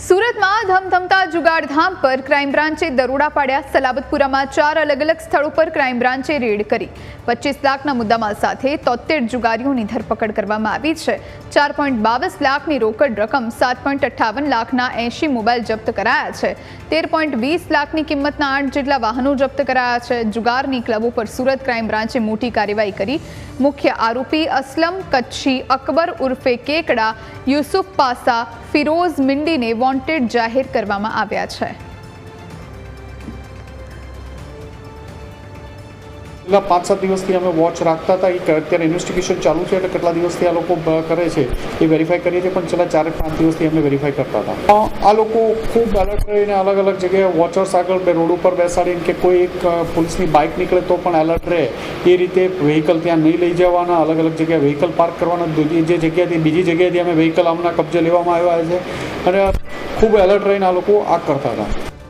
સુરતમાં ધમધમતા જુગારધામ પર ક્રાઇમ બ્રાન્ચે દરોડા પાડ્યા। સલાબતપુરામાં 4 અલગ અલગ સ્થળો પર ક્રાઇમ બ્રાન્ચે રેડ કરી 25 લાખના મુદ્દામાલ સાથે 73 જુગારીઓની ધરપકડ કરવામાં આવી છે। 4.22 લાખની રોકડ રકમ, 7.58 લાખના 80 મોબાઈલ જપ્ત કરાયા છે। 13.20 લાખની કિંમતના 8 જેટલા વાહનો જપ્ત કરાયા છે। જુગારની ક્લબો પર સુરત ક્રાઇમ બ્રાન્ચે મોટી કાર્યવાહી કરી। મુખ્ય આરોપી અસલમ કચ્છી, અકબર ઉર્ફે કેકડા, યુસુફ પાસા, ફિરોઝ મિંડીને વોન્ટેડ જાહેર કરવામાં આવ્યા છે। 5-7 દિવસથી અમે વોચ રાખતા હતા કે અત્યારે ઇન્વેસ્ટિગેશન ચાલુ છે, એટલે કેટલા દિવસથી આ લોકો કરે છે એ વેરીફાઈ કરીએ છીએ, પણ છેલ્લા 4-5 દિવસથી અમે વેરીફાઈ કરતા હતા। આ લોકો ખૂબ એલર્ટ રહીને અલગ અલગ જગ્યાએ વોચર્સ આગળ રોડ ઉપર બેસાડીને કે કોઈ એક પોલીસની બાઇક નીકળે તો પણ એલર્ટ રહે એ રીતે વ્હીકલ ત્યાં નહીં લઈ જવાના, અલગ અલગ જગ્યાએ વ્હીકલ પાર્ક કરવાના। જે જગ્યાએથી બીજી જગ્યાએથી અમે વ્હીકલ આમના કબજે લેવામાં આવ્યા છે અને ખૂબ એલર્ટ રહીને આ લોકો આ કરતા હતા।